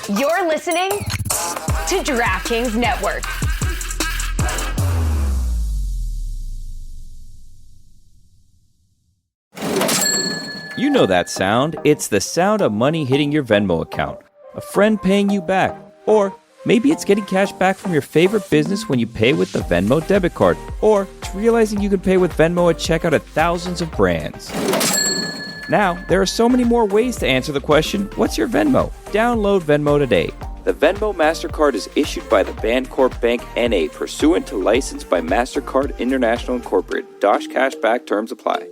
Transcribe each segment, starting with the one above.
You're listening to DraftKings Network. You know that sound. It's the sound of money hitting your Venmo account, a friend paying you back, or maybe it's getting cash back from your favorite business when you pay with the Venmo debit card, or it's realizing you can pay with Venmo at checkout at thousands of brands. Now, there are so many more ways to answer the question, what's your Venmo? Download Venmo today. The Venmo MasterCard is issued by the Bancorp Bank N.A. pursuant to license by MasterCard International Incorporated. Dosh Cashback terms apply.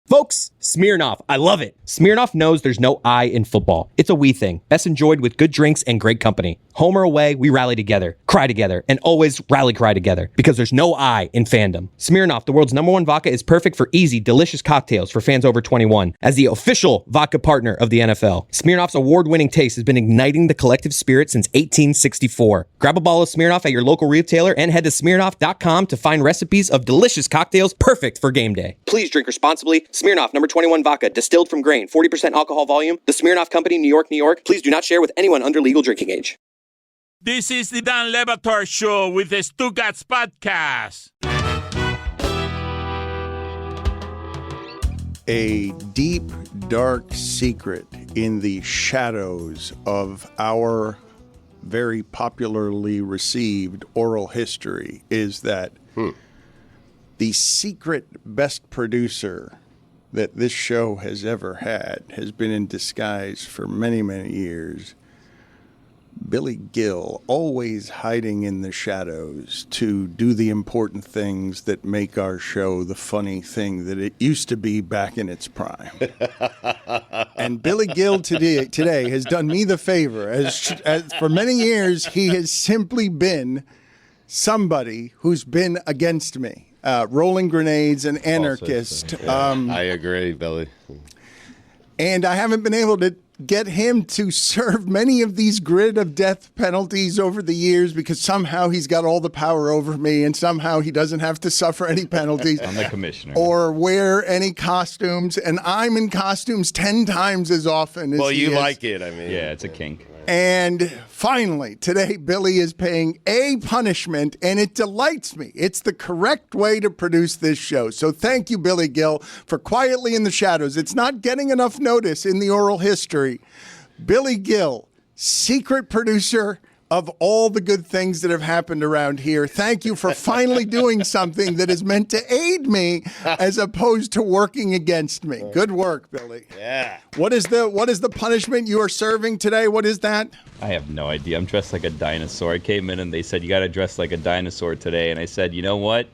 Folks, Smirnoff. I love it. Smirnoff knows there's no I in football. It's a we thing. Best enjoyed with good drinks and great company. Home or away, we rally together, cry together, and always rally cry together because there's no I in fandom. Smirnoff, the world's #1 vodka, is perfect for easy, delicious cocktails for fans over 21. As the official vodka partner of the NFL, Smirnoff's award-winning taste has been igniting the collective spirit since 1864. Grab a bottle of Smirnoff at your local retailer and head to Smirnoff.com to find recipes of delicious cocktails perfect for game day. Please drink responsibly. Smirnoff, #21 vodka, distilled from grain, 40% alcohol volume. The Smirnoff Company, New York, New York. Please do not share with anyone under legal drinking age. This is the Dan Levator Show with the Stugotz podcast. A deep, dark secret in the shadows of our very popularly received oral history is that the secret best producer that this show has ever had has been in disguise for many, many years. Billy Gill, always hiding in the shadows to do the important things that make our show the funny thing that it used to be back in its prime. And Billy Gill today has done me the favor. As for many years, he has simply been somebody who's been against me. Rolling grenades, an anarchist. I agree, Billy. And I haven't been able to get him to serve many of these grid of death penalties over the years because somehow he's got all the power over me and somehow he doesn't have to suffer any penalties. I'm the commissioner. Or wear any costumes. And I'm in costumes 10 times as often as Well, he you is. like it, I mean. Yeah, it's a kink. And finally, today, Billy is paying a punishment, and it delights me. It's the correct way to produce this show. So thank you, Billy Gill, for quietly in the shadows. It's not getting enough notice in the oral history. Billy Gill, secret producer of all the good things that have happened around here. Thank you for finally doing something that is meant to aid me as opposed to working against me. Good work, Billy. Yeah. What is the punishment you are serving today? What is that? I have no idea. I'm dressed like a dinosaur. I came in and they said, you got to dress like a dinosaur today. And I said, you know what?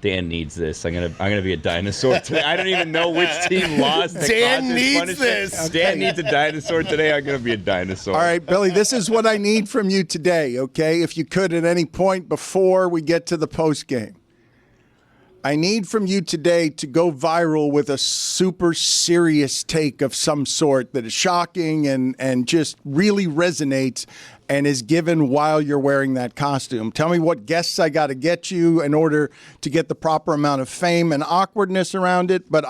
Dan needs this. I'm gonna be a dinosaur today. I don't even know which team lost. Dan needs this. Dan needs a dinosaur today. I'm gonna be a dinosaur. All right, Billy, this is what I need from you today, okay? If you could at any point before we get to the post game. I need from you today to go viral with a super serious take of some sort that is shocking and just really resonates and is given while you're wearing that costume. Tell me what guests I got to get you in order to get the proper amount of fame and awkwardness around it. But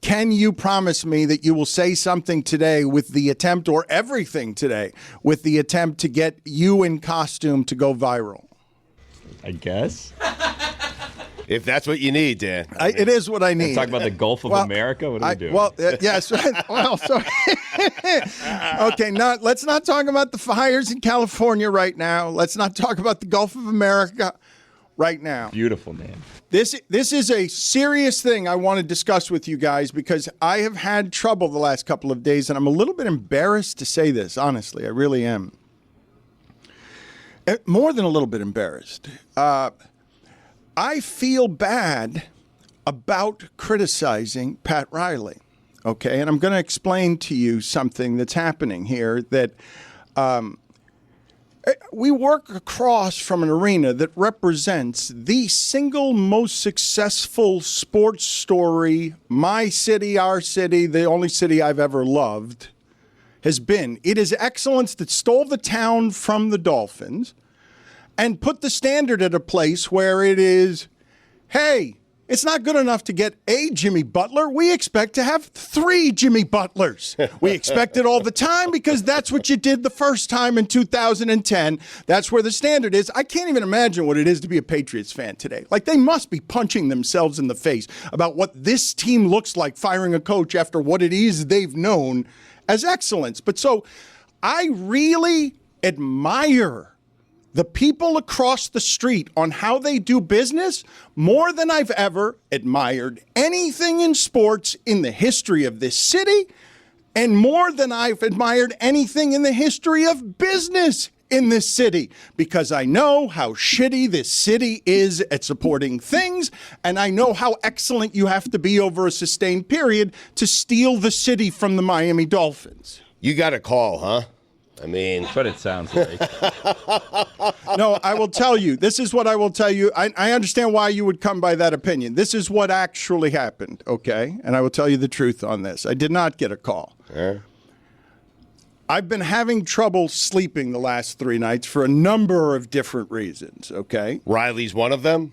can you promise me that you will say something today with the attempt, or everything today, with the attempt to get you in costume to go viral? I guess. If that's what you need, Dan. It is what I need. Talk about the Gulf of America? What are we doing? Yes. Well, so okay. Let's not talk about the fires in California right now. Let's not talk about the Gulf of America right now. Beautiful, man. This is a serious thing I want to discuss with you guys because I have had trouble the last couple of days, and I'm a little bit embarrassed to say this. Honestly, I really am. More than a little bit embarrassed. I feel bad about criticizing Pat Riley, okay? And I'm going to explain to you something that's happening here that we work across from an arena that represents the single most successful sports story my city, our city, the only city I've ever loved, has been. It is excellence that stole the town from the Dolphins and put the standard at a place where it is, hey, It's not good enough to get a Jimmy Butler. We expect to have 3 Jimmy Butlers. We expect it all the time because that's what you did the first time in 2010. That's where the standard is. I can't even imagine what it is to be a Patriots fan today. Like, they must be punching themselves in the face about what this team looks like firing a coach after what it is they've known as excellence. But so I really admire the people across the street on how they do business more than I've ever admired anything in sports in the history of this city, and more than I've admired anything in the history of business in this city, because I know how shitty this city is at supporting things, and I know how excellent you have to be over a sustained period to steal the city from the Miami Dolphins. You got a call, huh? I mean, That's what it sounds like. No, I will tell you. This is what I will tell you. I understand why you would come by that opinion. This is what actually happened, okay? And I will tell you the truth on this. I did not get a call. I've been having trouble sleeping the last 3 nights for a number of different reasons, okay? Riley's one of them?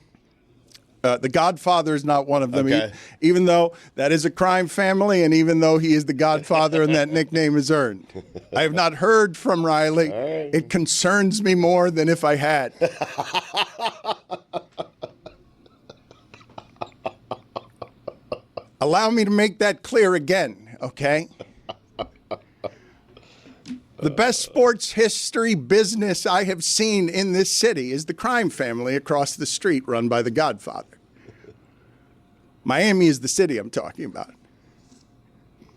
The Godfather is not one of them, Okay. even though that is a crime family, and even though he is the Godfather and that nickname is earned. I have not heard from Riley. Right. It concerns me more than if I had. Allow me to make that clear again, okay? The best sports history business I have seen in this city is the crime family across the street run by the Godfather. Miami is the city I'm talking about.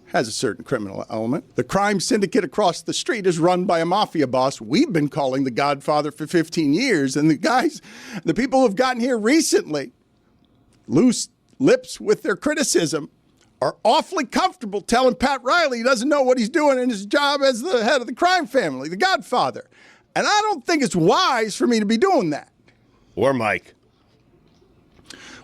Has a certain criminal element. The crime syndicate across the street is run by a mafia boss we've been calling the Godfather for 15 years. And the people who've gotten here recently, loose lips with their criticism, are awfully comfortable telling Pat Riley he doesn't know what he's doing in his job as the head of the crime family, the Godfather. And I don't think it's wise for me to be doing that. Or Mike.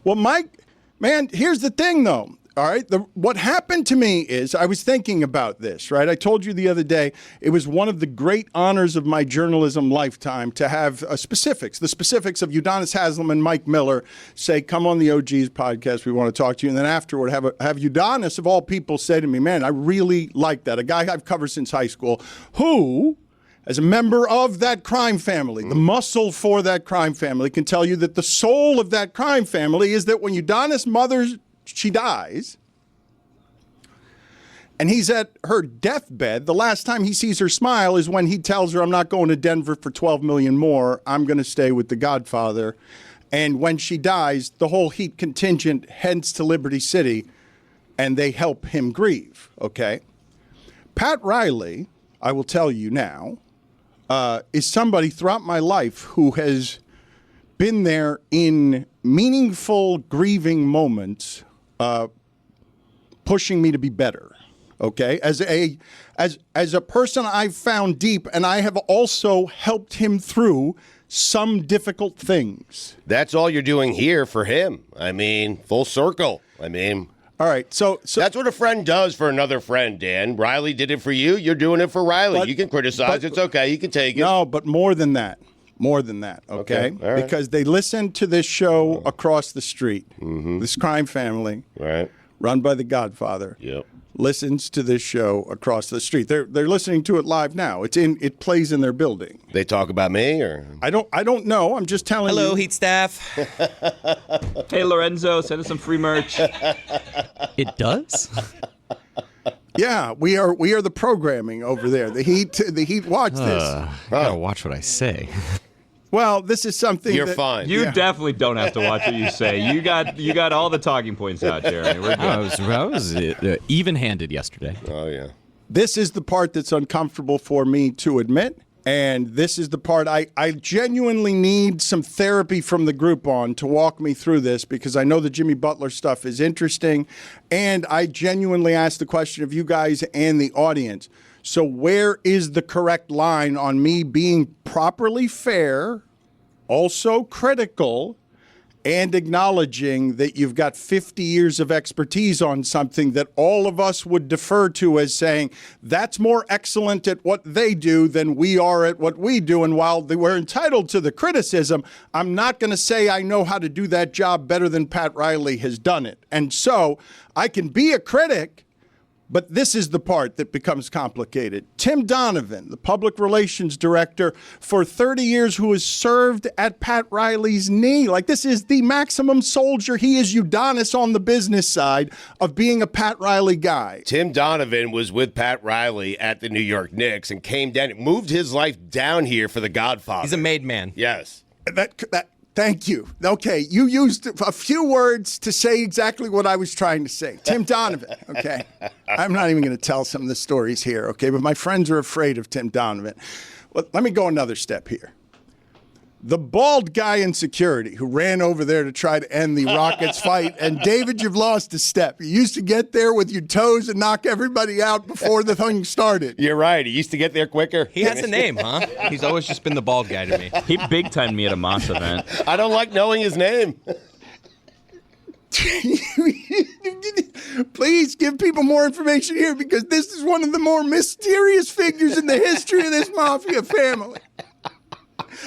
Well, Mike, man, here's the thing, though. All right. What happened to me is I was thinking about this, right? I told you the other day, it was one of the great honors of my journalism lifetime to have the specifics of Udonis Haslam and Mike Miller say, come on the OG's podcast. We want to talk to you. And then afterward, have Udonis, of all people, say to me, man, I really like that. A guy I've covered since high school who, as a member of that crime family, the muscle for that crime family, can tell you that the soul of that crime family is that when Udonis' mother, she dies, and he's at her deathbed, the last time he sees her smile is when he tells her, I'm not going to Denver for $12 million more. I'm going to stay with the Godfather. And when she dies, the whole Heat contingent heads to Liberty City, and they help him grieve, okay? Pat Riley, I will tell you now, is somebody throughout my life who has been there in meaningful grieving moments, pushing me to be better, okay? As a person I've found deep, and I have also helped him through some difficult things. That's all you're doing here for him. I mean, full circle. I mean, all right, so that's what a friend does for another friend, Dan. Riley did it for you. You're doing it for Riley. You can criticize. It's okay. You can take it. No, but more than that. Okay? All right. Because they listen to this show across the street. This crime family, Right. run by the Godfather, Yep. listens to this show across the street. They're listening to it live now. It plays in their building. They talk about me, or I don't know. I'm just telling you. Hello, Heat staff. Hey, Lorenzo, send us some free merch. It does? Yeah, we are the programming over there. The Heat watch this. I gotta watch what I say. Well, this is something you're that, fine. You definitely don't have to watch what you say. You got all the talking points out, Jeremy. We're good. I was even-handed yesterday. Oh, yeah. This is the part that's uncomfortable for me to admit. And this is the part I genuinely need some therapy from the group on to walk me through this, because I know the Jimmy Butler stuff is interesting. And I genuinely ask the question of you guys and the audience. So where is the correct line on me being properly fair, also critical, and acknowledging that you've got 50 years of expertise on something that all of us would defer to as saying, that's more excellent at what they do than we are at what we do. And while we're entitled to the criticism, I'm not going to say I know how to do that job better than Pat Riley has done it. And so I can be a critic, but this is the part that becomes complicated. Tim Donovan, the public relations director for 30 years, who has served at Pat Riley's knee. Like, this is the maximum soldier. He is Udonis on the business side of being a Pat Riley guy. Tim Donovan was with Pat Riley at the New York Knicks and came down, moved his life down here for the Godfather. He's a made man. Yes. Thank you. Okay, you used a few words to say exactly what I was trying to say. Tim Donovan, okay? I'm not even going to tell some of the stories here, okay? But my friends are afraid of Tim Donovan. Well, let me go another step here. The bald guy in security who ran over there to try to end the Rockets fight, and David, you've lost a step. You used to get there with your toes and knock everybody out before the thing started. You're right. He used to get there quicker. He has a name, huh? He's always just been the bald guy to me. He big-timed me at a Moss event. I don't like knowing his name. Please give people more information here, because this is one of the more mysterious figures in the history of this mafia family.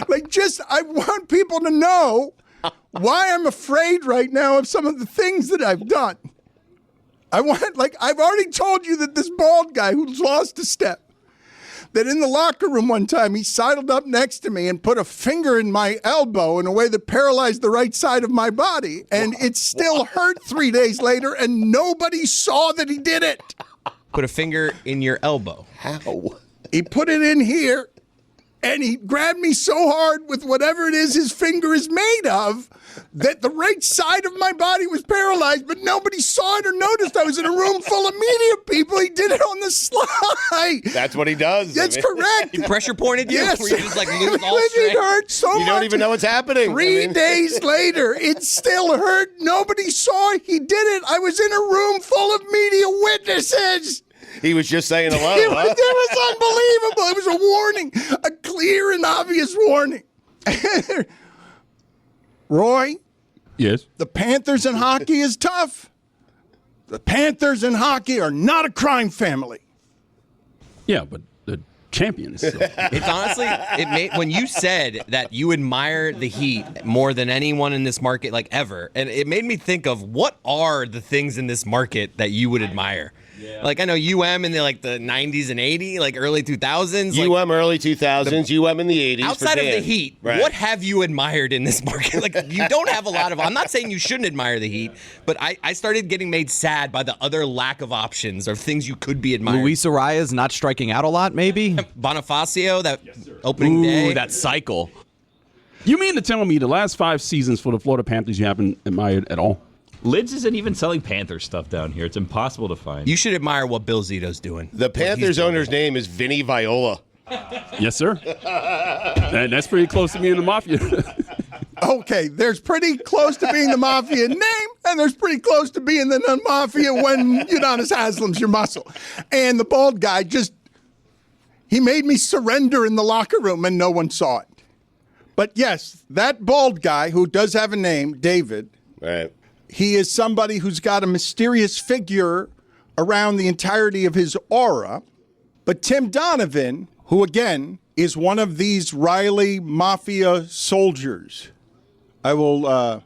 I want people to know why I'm afraid right now of some of the things that I've done. I've already told you that this bald guy who's lost a step, that in the locker room one time, he sidled up next to me and put a finger in my elbow in a way that paralyzed the right side of my body. And it still hurt 3 days later, and nobody saw that he did it. Put a finger in your elbow. How? He put it in here. And he grabbed me so hard with whatever it is his finger is made of that the right side of my body was paralyzed, but nobody saw it or noticed. I was in a room full of media people. He did it on the slide. That's what he does. That's correct. He pressure pointed you? Yes. Where you just lose all It strength? hurt so much. You don't even know what's happening. 3 days later, it still hurt. Nobody saw it. He did it. I was in a room full of media witnesses. He was just saying hello. It was unbelievable. It was a warning, a clear and obvious warning. Roy? Yes. The Panthers in hockey is tough. The Panthers in hockey are not a crime family. Yeah, but the champions. So. It's honestly, when you said that you admire the Heat more than anyone in this market, like ever, and it made me think of what are the things in this market that you would admire. Yeah. Like, I know UM in the 90s and 80s, like early 2000s. UM early 2000s, UM in the 80s. Outside of the Heat, right. What have you admired in this market? Like, you don't have a lot of, I'm not saying you shouldn't admire the Heat, but I started getting made sad by the other lack of options or things you could be admiring. Luis Arias not striking out a lot, maybe? Bonifacio, that opening day. That cycle. You mean to tell me the last 5 seasons for the Florida Panthers you haven't admired at all? Lids isn't even selling Panther stuff down here. It's impossible to find. You should admire what Bill Zito's doing. The Panthers owner's name is Vinny Viola. Yes, sir. That's pretty close to being the Mafia. Okay, there's pretty close to being the Mafia name, and there's pretty close to being the Mafia when Udonis Haslam's your muscle. And the bald guy he made me surrender in the locker room, and no one saw it. But yes, that bald guy who does have a name, David. Right. He is somebody who's got a mysterious figure around the entirety of his aura. But Tim Donovan, who again is one of these Riley Mafia soldiers, I will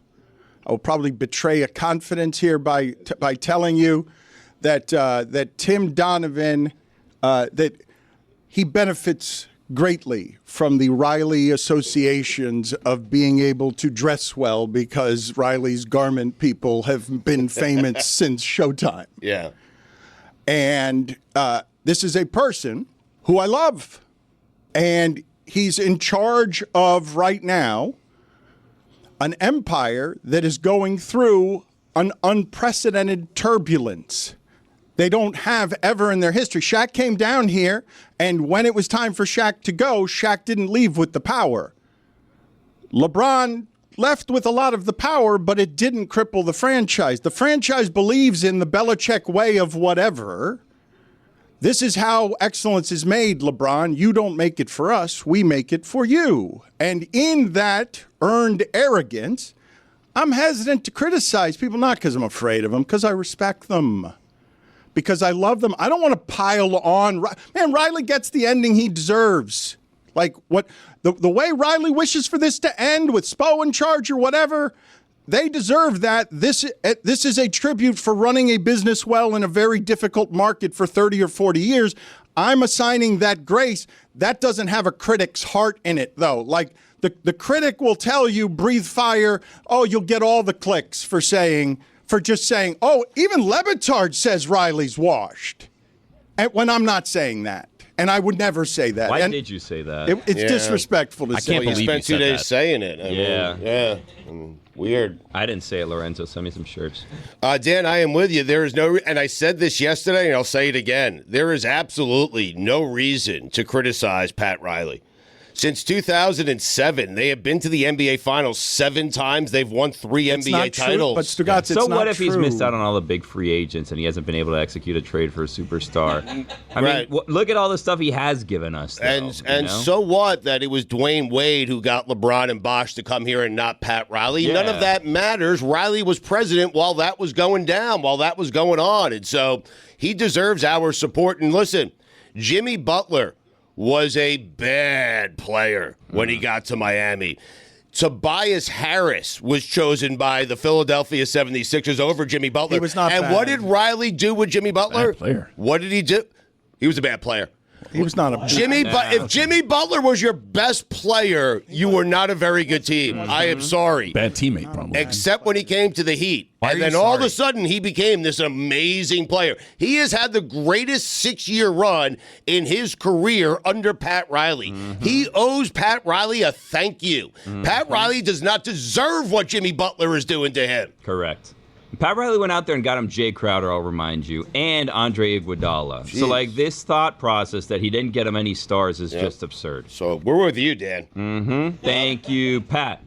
probably betray a confidence here by telling you that Tim Donovan that he benefits greatly from the Riley associations of being able to dress well, because Riley's garment people have been famous since Showtime. Yeah. And this is a person who I love. And he's in charge of, right now, an empire that is going through an unprecedented turbulence. They don't have ever in their history. Shaq came down here, and when it was time for Shaq to go, Shaq didn't leave with the power. LeBron left with a lot of the power, but it didn't cripple the franchise. The franchise believes in the Belichick way of whatever. This is how excellence is made, LeBron. You don't make it for us. We make it for you. And in that earned arrogance, I'm hesitant to criticize people, not because I'm afraid of them, because I respect them. Because I love them. I don't want to pile on. Man, Riley gets the ending he deserves. Like what the way Riley wishes for this to end with Spo in charge or whatever, they deserve that. This is a tribute for running a business well in a very difficult market for 30 or 40 years. I'm assigning that grace. That doesn't have a critic's heart in it, though. Like the critic will tell you, breathe fire. Oh, you'll get all the clicks for just saying, oh, even Batard says Riley's washed. And when I'm not saying that. And I would never say that. Why did you say that? It's disrespectful to say. I can't believe you spent 2 days saying it. Yeah. Weird. I didn't say it, Lorenzo. Send me some shirts. Dan, I am with you. There is no, and I said this yesterday, and I'll say it again. There is absolutely no reason to criticize Pat Riley. Since 2007, they have been to the NBA Finals 7 times. They've won 3 NBA titles. But Stugotz, so what if he's missed out on all the big free agents and he hasn't been able to execute a trade for a superstar? I mean, look at all the stuff he has given us. Though, and so what that it was Dwayne Wade who got LeBron and Bosh to come here and not Pat Riley? Yeah. None of that matters. Riley was president while that was going down, while that was going on. And so he deserves our support. And listen, Jimmy Butler was a bad player when he got to Miami. Tobias Harris was chosen by the Philadelphia 76ers over Jimmy Butler. He was not and bad. What did Riley do with Jimmy Butler? Bad player. What did he do? He was a bad player. He was not a If Jimmy Butler was your best player, you were not a very good team. I am sorry. Bad teammate, probably. Except when he came to the Heat. And then all of a sudden, he became this amazing player. He has had the greatest 6-year run in his career under Pat Riley. He owes Pat Riley a thank you. Pat Riley does not deserve what Jimmy Butler is doing to him. Correct. Pat Riley went out there and got him Jay Crowder, I'll remind you, and Andre Iguodala. Jeez. So, like, this thought process that he didn't get him any stars is just absurd. So, we're with you, Dan. Thank you, Pat.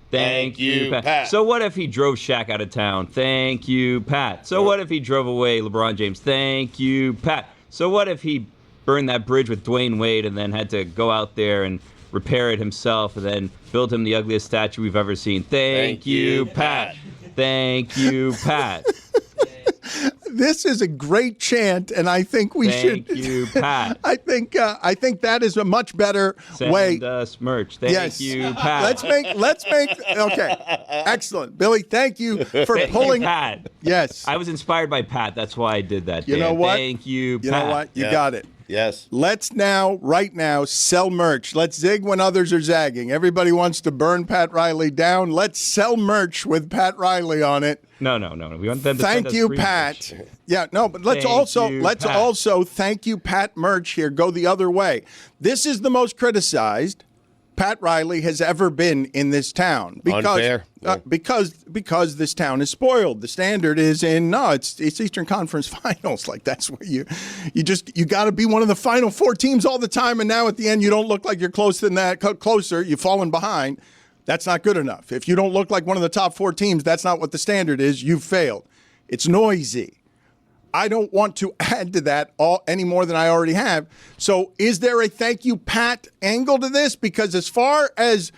Thank you, Pat. So what if he drove Shaq out of town? Thank you, Pat. So what if he drove away LeBron James? Thank you, Pat. So what if he burned that bridge with Dwayne Wade and then had to go out there and repair it himself and then build him the ugliest statue we've ever seen? Thank you, Pat. Thank you, Pat. This is a great chant, and I think we should. Thank you, Pat. I think that is a much better way. Send us merch. Thank you, Pat. Let's make. Okay, excellent, Billy. Thank you for pulling. Pat. Yes, I was inspired by Pat. That's why I did that. You Dan. know what? Thank you, Pat. You know what? You got it. Yes. Let's right now, sell merch. Let's zig when others are zagging. Everybody wants to burn Pat Riley down. Let's sell merch with Pat Riley on it. No. We want them to thank you, Pat. Merch. Yeah, no, but let's also thank you, Pat merch here. Go the other way. This is the most criticized Pat Riley has ever been in this town Unfair. Because this town is spoiled. The standard is it's Eastern Conference Finals. Like that's where you got to be one of the Final Four teams all the time, and now at the end you don't look like you're closer than that. Closer, you've fallen behind. That's not good enough. If you don't look like one of the top 4 teams, that's not what the standard is. You've failed. It's noisy. I don't want to add to that any more than I already have. So is there a thank you, Pat, angle to this? Because as far as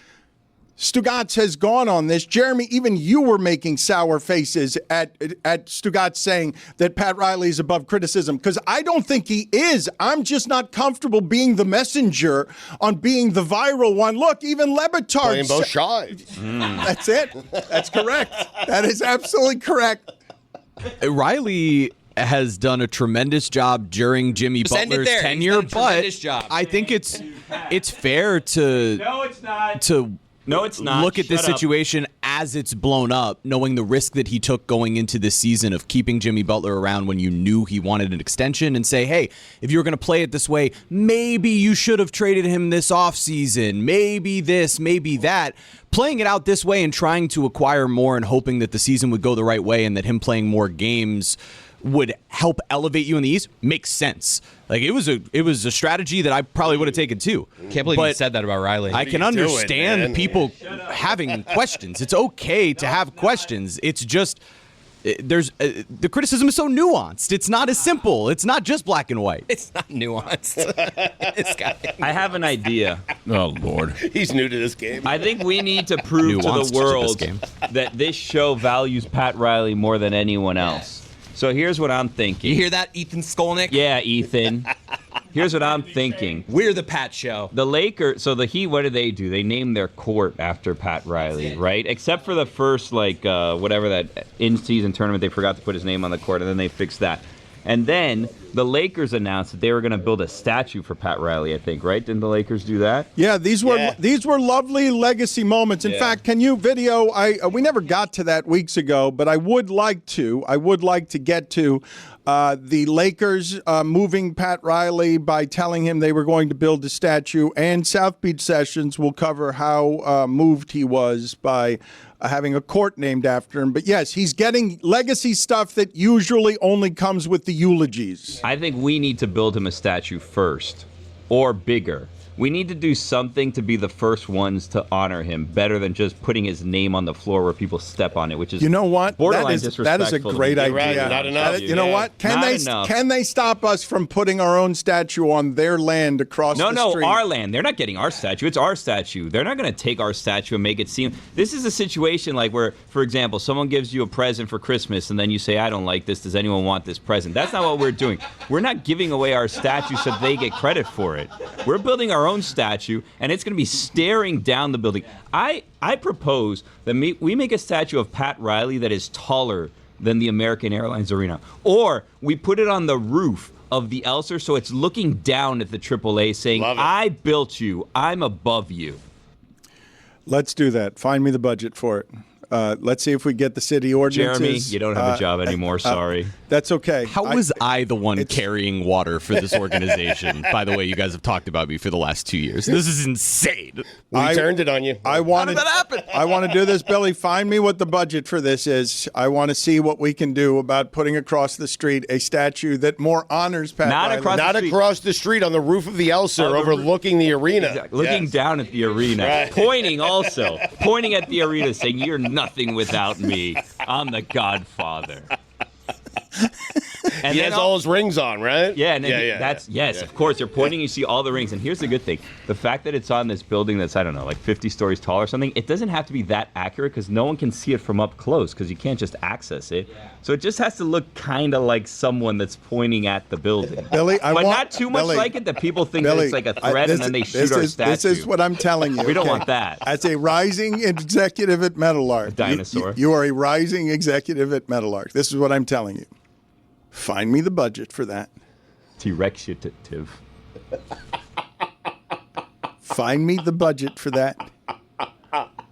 Stugotz has gone on this, Jeremy, even you were making sour faces at Stugotz saying that Pat Riley is above criticism, because I don't think he is. I'm just not comfortable being the messenger on being the viral one. Look, even Batard. Playing both sides. That's it. That's correct. That is absolutely correct. Riley has done a tremendous job during Jimmy Butler's tenure, but I think it's fair to No, it's not. Look at this situation as it's blown up, knowing the risk that he took going into this season of keeping Jimmy Butler around when you knew he wanted an extension, and say, hey, if you were going to play it this way, maybe you should have traded him this offseason, maybe this, maybe that. Playing it out this way and trying to acquire more and hoping that the season would go the right way and that him playing more games would help elevate you in the East makes sense. Like it was a strategy that I probably would have taken too. Can't believe you said that about Riley. I can understand people having questions. It's okay to have questions. It's just the criticism is so nuanced. It's not as simple. It's not just black and white. It's not nuanced. This guy. I have an idea. Oh, Lord. He's new to this game. I think we need to prove to Nuanced the world this game. that this show values Pat Riley more than anyone else. So here's what I'm thinking. You hear that, Ethan Skolnick? Yeah, Ethan. Here's what I'm thinking. We're the Pat Show. The Lakers, so the Heat, what do? They named their court after Pat Riley, right? Except for the first, whatever that in-season tournament, they forgot to put his name on the court, and then they fixed that. And then the Lakers announced that they were going to build a statue for Pat Riley, I think, right? Didn't the Lakers do that? Yeah, these were lovely legacy moments. In fact, can you video? We never got to that weeks ago, but I would like to. I would like to get to the Lakers moving Pat Riley by telling him they were going to build a statue, and South Beach Sessions will cover how moved he was by having a court named after him. But yes, he's getting legacy stuff that usually only comes with the eulogies. I think we need to build him a statue first, or bigger. We need to do something to be the first ones to honor him, better than just putting his name on the floor where people step on it, which is borderline disrespectful. That is a great idea. Right, not enough. You know what? Can they stop us from putting our own statue on their land across the street? No, our land. They're not getting our statue. It's our statue. They're not going to take our statue and make it seem. This is a situation like where, for example, someone gives you a present for Christmas and then you say, I don't like this. Does anyone want this present? That's not what we're doing. We're not giving away our statue so they get credit for it. We're building our own statue, and it's going to be staring down the building. I propose that we make a statue of Pat Riley that is taller than the American Airlines Arena. Or we put it on the roof of the Elser so it's looking down at the AAA saying, I built you. I'm above you. Let's do that. Find me the budget for it. Let's see if we get the city ordinances. Jeremy, you don't have a job anymore. Sorry. That's okay. How was I the one carrying water for this organization? By the way, you guys have talked about me for the last 2 years. This is insane. We turned it on you. How did that happen? I want to do this, Billy. Find me what the budget for this is. I want to see what we can do about putting across the street a statue that more honors Pat Riley. Not across the street, on the roof of the Elser, overlooking the arena. Exactly. Looking down at the arena. Right. Pointing at the arena saying, you're nothing without me. I'm the Godfather. And he has all his rings on, right? Yeah, and of course. You're pointing, you see all the rings. And here's the good thing. The fact that it's on this building that's, I don't know, like 50 stories tall or something, it doesn't have to be that accurate because no one can see it from up close because you can't just access it. So it just has to look kind of like someone that's pointing at the building. Billy, not too much like it that people think that it's like a threat and then they shoot our statue. This is what I'm telling you. We don't want that. As a rising executive at Metal Art. Dinosaur. You are a rising executive at Metal Art. This is what I'm telling you. Find me the budget for that. T-Rexitive. Find me the budget for that.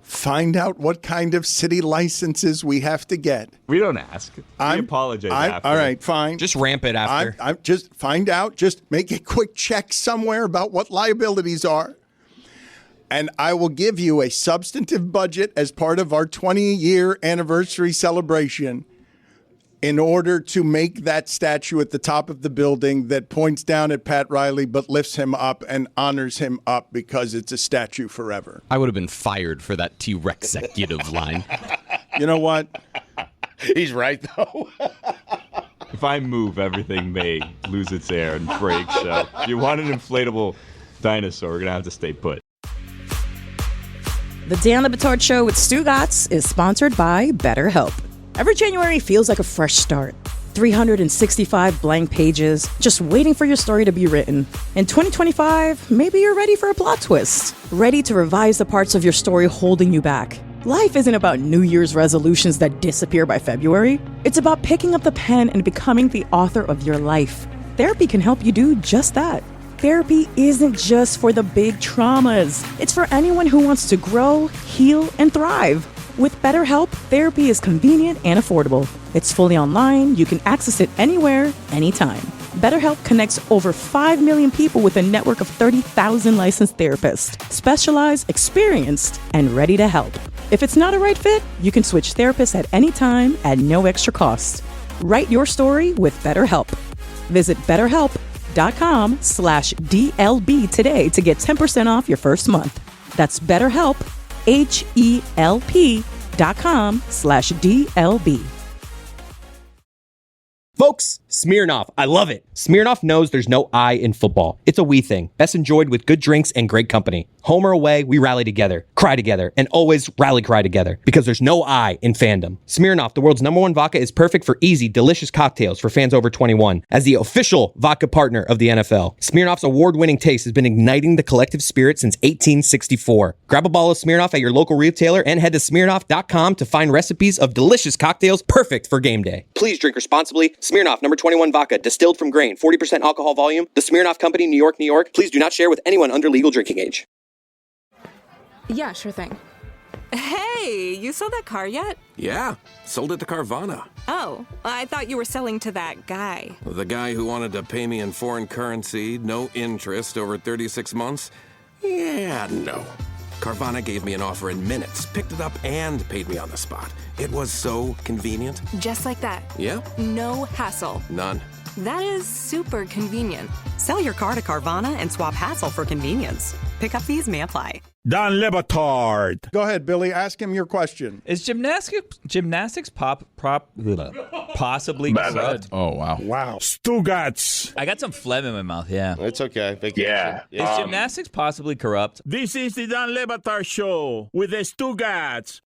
Find out what kind of city licenses we have to get. We don't ask. We apologize after. All right, fine. Just ramp it after. I'm just find out. Just make a quick check somewhere about what liabilities are. And I will give you a substantive budget as part of our 20-year anniversary celebration in order to make that statue at the top of the building that points down at Pat Riley but lifts him up and honors him up because it's a statue forever. I would have been fired for that T-Rex executive line. You know what? He's right, though. If I move, everything may lose its air and break. So if you want an inflatable dinosaur, we're going to have to stay put. The Dan the Batard Show with Stugotz is sponsored by BetterHelp. Every January feels like a fresh start. 365 blank pages, just waiting for your story to be written. In 2025, maybe you're ready for a plot twist. Ready to revise the parts of your story holding you back. Life isn't about New Year's resolutions that disappear by February. It's about picking up the pen and becoming the author of your life. Therapy can help you do just that. Therapy isn't just for the big traumas. It's for anyone who wants to grow, heal, and thrive. With BetterHelp, therapy is convenient and affordable. It's fully online. You can access it anywhere, anytime. BetterHelp connects over 5 million people with a network of 30,000 licensed therapists, specialized, experienced, and ready to help. If it's not a right fit, you can switch therapists at any time at no extra cost. Write your story with BetterHelp. Visit BetterHelp.com/DLB today to get 10% off your first month. That's BetterHelp, HELP.com/DLB. Folks, Smirnoff. I love it. Smirnoff knows there's no I in football. It's a we thing. Best enjoyed with good drinks and great company. Home or away, we rally together, cry together, and always rally cry together because there's no I in fandom. Smirnoff, the world's #1 vodka, is perfect for easy, delicious cocktails for fans over 21. As the official vodka partner of the NFL, Smirnoff's award-winning taste has been igniting the collective spirit since 1864. Grab a bottle of Smirnoff at your local retailer and head to Smirnoff.com to find recipes of delicious cocktails perfect for game day. Please drink responsibly. Smirnoff #21 vodka, distilled from grain, 40% alcohol volume. The Smirnoff Company, New York, New York. Please do not share with anyone under legal drinking age. Yeah, sure thing. Hey, you sold that car yet? Yeah, sold it to Carvana. Oh, I thought you were selling to that guy. The guy who wanted to pay me in foreign currency, no interest, over 36 months? Yeah, no. Carvana gave me an offer in minutes, picked it up, and paid me on the spot. It was so convenient. Just like that. Yeah? No hassle. None. That is super convenient. Sell your car to Carvana and swap hassle for convenience. Pickup fees may apply. Dan Batard. Go ahead, Billy. Ask him your question. Is gymnastics possibly corrupt? Oh, wow. Wow. Stugotz. I got some phlegm in my mouth, yeah. It's okay. Vacation. Yeah. Is gymnastics possibly corrupt? This is the Dan Batard Show with the Stugotz.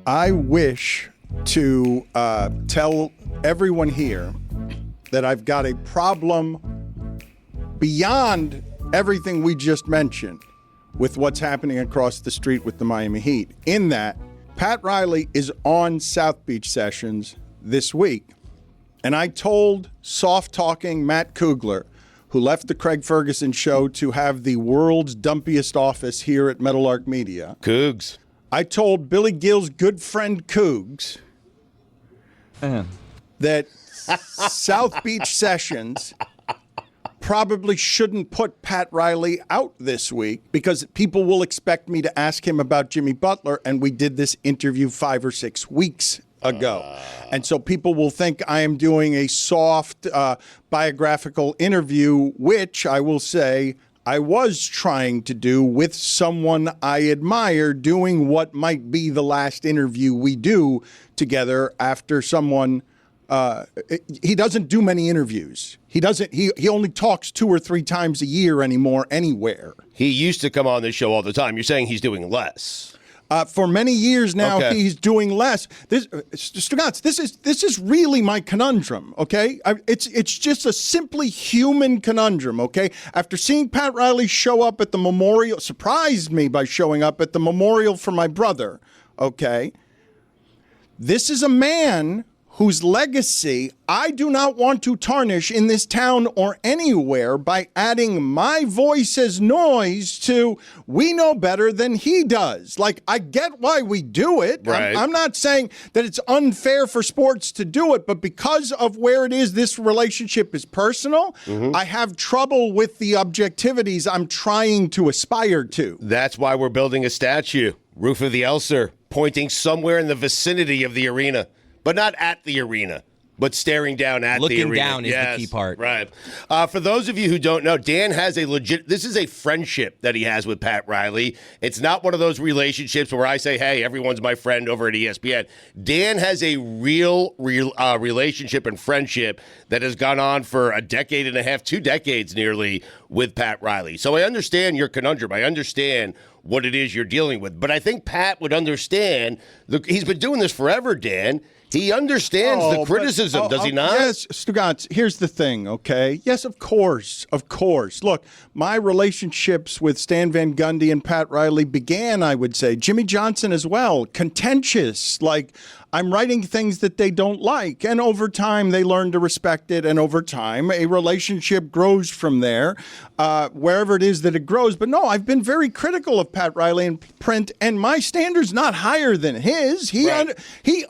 I wish to tell everyone here that I've got a problem beyond everything we just mentioned with what's happening across the street with the Miami Heat. In that, Pat Riley is on South Beach Sessions this week. And I told soft-talking Matt Kugler, who left the Craig Ferguson show to have the world's dumpiest office here at Meadowlark Media. Cougs. I told Billy Gill's good friend Cougs that South Beach Sessions probably shouldn't put Pat Riley out this week because people will expect me to ask him about Jimmy Butler, and we did this interview 5 or 6 weeks ago. And so people will think I am doing a soft biographical interview, which I will say I was trying to do with someone I admire, doing what might be the last interview we do together after someone. He doesn't do many interviews. He only talks 2 or 3 times a year anymore anywhere. He used to come on this show all the time. You're saying he's doing less. For many years now, he's doing less. Stugotz, this is really my conundrum, okay? It's just a simply human conundrum, okay? After seeing Pat Riley show up at the memorial, surprised me by showing up at the memorial for my brother, okay? This is a man whose legacy I do not want to tarnish in this town or anywhere by adding my voice as noise to we know better than he does. Like, I get why we do it. Right. I'm not saying that it's unfair for sports to do it, but because of where it is, this relationship is personal, I have trouble with the objectivities I'm trying to aspire to. That's why we're building a statue, roof of the Elser, pointing somewhere in the vicinity of the arena. But not at the arena, but staring down at the arena. Looking down is the key part. Right. For those of you who don't know, Dan has this is a friendship that he has with Pat Riley. It's not one of those relationships where I say, hey, everyone's my friend over at ESPN. Dan has a real relationship and friendship that has gone on for a decade and a half, 2 decades nearly with Pat Riley. So I understand your conundrum. I understand what it is you're dealing with. But I think Pat would understand. He's been doing this forever, Dan. He understands the criticism, does he not? Yes, Stugotz, here's the thing, okay? Yes, of course, of course. Look, my relationships with Stan Van Gundy and Pat Riley began, I would say, Jimmy Johnson as well, contentious, like I'm writing things that they don't like. And over time, they learn to respect it. And over time, a relationship grows from there, wherever it is that it grows. But no, I've been very critical of Pat Riley in print, and my standard's not higher than his. He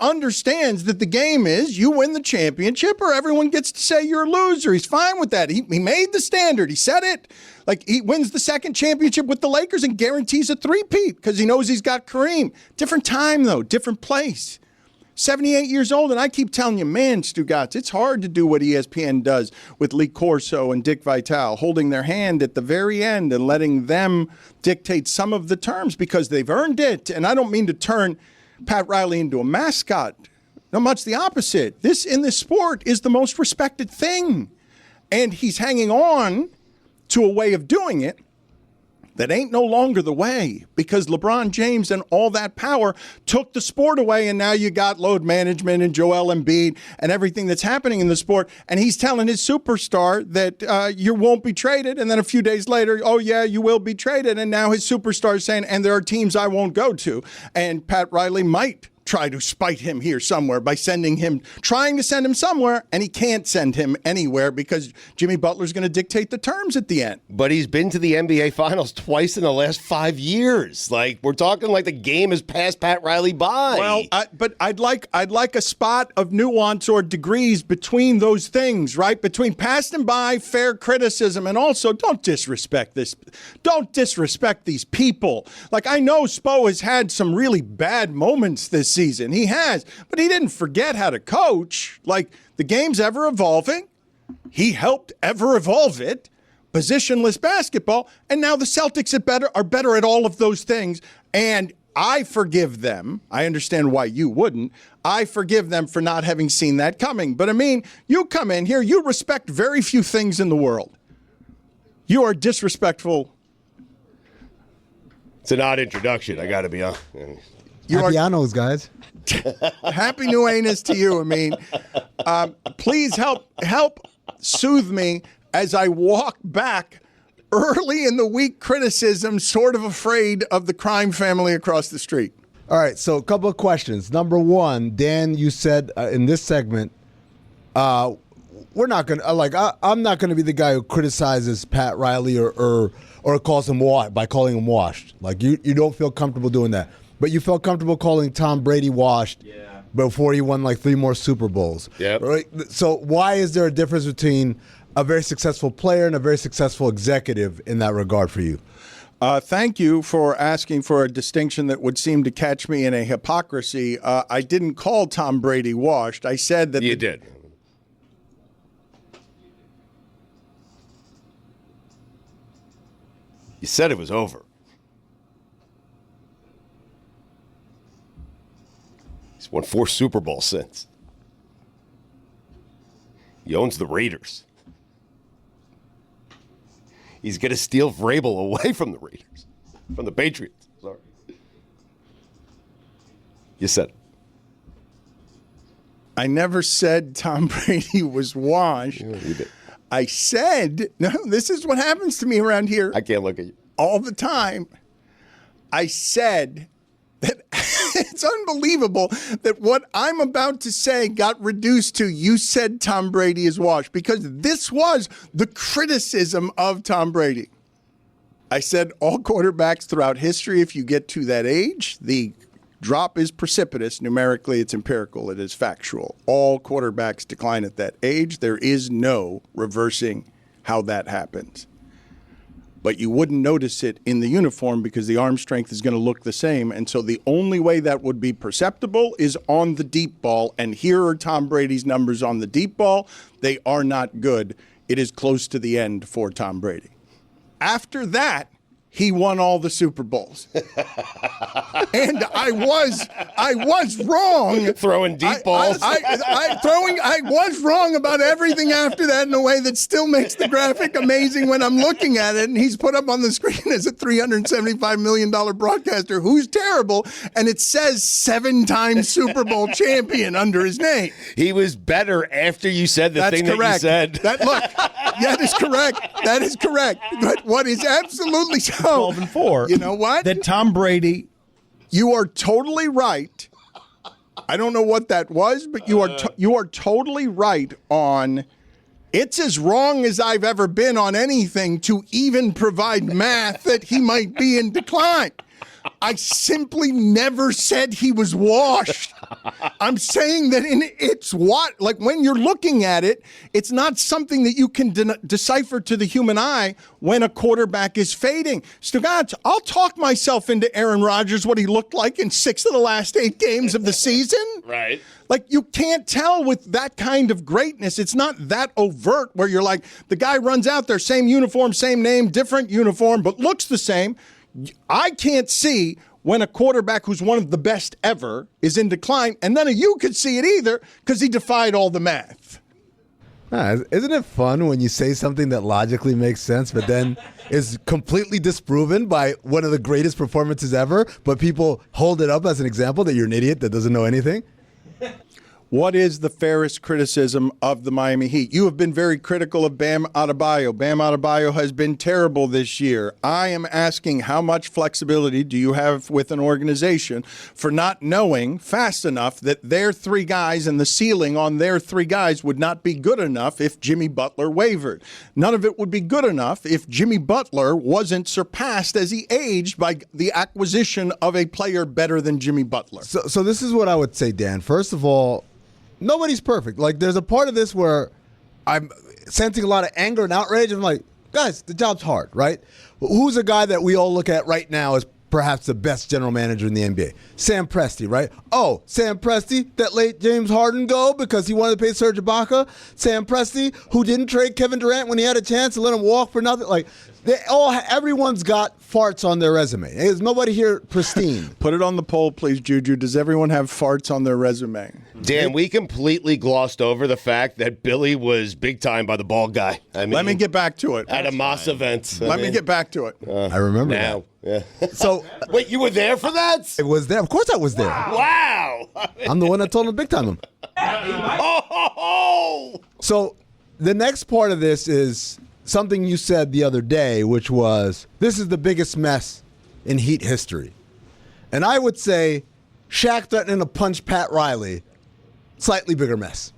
understands that the game is you win the championship or everyone gets to say you're a loser. He's fine with that. He made the standard. He said it. Like, he wins the second championship with the Lakers and guarantees a three-peat because he knows he's got Kareem. Different time, though. Different place. 78 years old, and I keep telling you, man, Stugotz, it's hard to do what ESPN does with Lee Corso and Dick Vitale, holding their hand at the very end and letting them dictate some of the terms because they've earned it. And I don't mean to turn Pat Riley into a mascot. No, much the opposite. This, in this sport, is the most respected thing. And he's hanging on to a way of doing it that ain't no longer the way, because LeBron James and all that power took the sport away, and now you got load management and Joel Embiid and everything that's happening in the sport, and he's telling his superstar that you won't be traded, and then a few days later, oh yeah, you will be traded, and now his superstar is saying, and there are teams I won't go to, and Pat Riley might try to spite him here somewhere by trying to send him somewhere, and he can't send him anywhere because Jimmy Butler's going to dictate the terms at the end. But he's been to the NBA Finals twice in the last 5 years. Like, we're talking like the game has passed Pat Riley by. Well, but I'd like a spot of nuance or degrees between those things, right? Between passed and by, fair criticism, and also don't disrespect this. Don't disrespect these people. Like, I know Spo has had some really bad moments this season. He has, but he didn't forget how to coach. Like, the game's ever evolving. He helped ever evolve it. Positionless basketball, and now the Celtics are better at all of those things. And I forgive them. I understand why you wouldn't. I forgive them for not having seen that coming. But I mean, you come in here, you respect very few things in the world. You are disrespectful. It's an odd introduction, I got to be honest. Happy Annos, guys. Happy New Anus to you, Amin. Please help soothe me as I walk back early in the week criticism, sort of afraid of the crime family across the street. All right, so a couple of questions. Number one, Dan, you said in this segment, we're not going to, I'm not going to be the guy who criticizes Pat Riley or calls him by calling him washed. Like, you don't feel comfortable doing that. But you felt comfortable calling Tom Brady washed before he won like 3 more Super Bowls. Yep. Right? So why is there a difference between a very successful player and a very successful executive in that regard for you? Thank you for asking for a distinction that would seem to catch me in a hypocrisy. I didn't call Tom Brady washed. I said that... You did. You said it was over. He's won 4 Super Bowls since. He owns the Raiders. He's going to steal Vrabel away from the Raiders. From the Patriots. Sorry. You said it. I never said Tom Brady was washed. Yeah, you did. I said, no, this is what happens to me around here. I can't look at you. All the time. I said that it's unbelievable that what I'm about to say got reduced to you said Tom Brady is washed, because this was the criticism of Tom Brady. I said all quarterbacks throughout history, if you get to that age, the drop is precipitous. Numerically, it's empirical. It is factual. All quarterbacks decline at that age. There is no reversing how that happens. But you wouldn't notice it in the uniform because the arm strength is going to look the same. And so the only way that would be perceptible is on the deep ball. And here are Tom Brady's numbers on the deep ball. They are not good. It is close to the end for Tom Brady. After that, he won all the Super Bowls. And I was wrong. Throwing deep balls. I was wrong about everything after that in a way that still makes the graphic amazing when I'm looking at it. And he's put up on the screen as a $375 million broadcaster who's terrible. And it says 7-time Super Bowl champion under his name. He was better after you said the thing correct. that you said. That is correct. That is correct. But what is absolutely so. 12-4. You know what? That Tom Brady. You are totally right. I don't know what that was, but you are totally right on. It's as wrong as I've ever been on anything to even provide math that he might be in decline. I simply never said he was washed. I'm saying that like when you're looking at it, it's not something that you can decipher to the human eye when a quarterback is fading. Stugotz, I'll talk myself into Aaron Rodgers, what he looked like in 6 of the last 8 games of the season. Right. Like, you can't tell with that kind of greatness. It's not that overt where you're like, the guy runs out there, same uniform, same name, different uniform, but looks the same. I can't see when a quarterback who's one of the best ever is in decline, and none of you could see it either because he defied all the math. Isn't it fun when you say something that logically makes sense, but then is completely disproven by one of the greatest performances ever, but people hold it up as an example that you're an idiot that doesn't know anything? What is the fairest criticism of the Miami Heat? You have been very critical of Bam Adebayo. Bam Adebayo has been terrible this year. I am asking, how much flexibility do you have with an organization for not knowing fast enough that their 3 guys and the ceiling on their 3 guys would not be good enough if Jimmy Butler wavered? None of it would be good enough if Jimmy Butler wasn't surpassed as he aged by the acquisition of a player better than Jimmy Butler. So this is what I would say, Dan. First of all, nobody's perfect. Like, there's a part of this where I'm sensing a lot of anger and outrage. I'm like, guys, the job's hard, right? Who's a guy that we all look at right now as perhaps the best general manager in the NBA? Sam Presti, right? Oh, Sam Presti that let James Harden go because he wanted to pay Serge Ibaka. Sam Presti who didn't trade Kevin Durant when he had a chance to let him walk for nothing. Like, everyone's got farts on their resume. There's nobody here pristine. Put it on the poll, please, Juju. Does everyone have farts on their resume? Dan, we completely glossed over the fact that Billy was big time by the bald guy. I mean, let me get back to it. At a Moss event. Let me get back to it. I remember now. that. Yeah. So, wait, you were there for that? It was there. Of course I was there. Wow. I'm the one that told him to big time him. So the next part of this is something you said the other day, which was, this is the biggest mess in Heat history. And I would say Shaq threatening to punch Pat Riley, slightly bigger mess.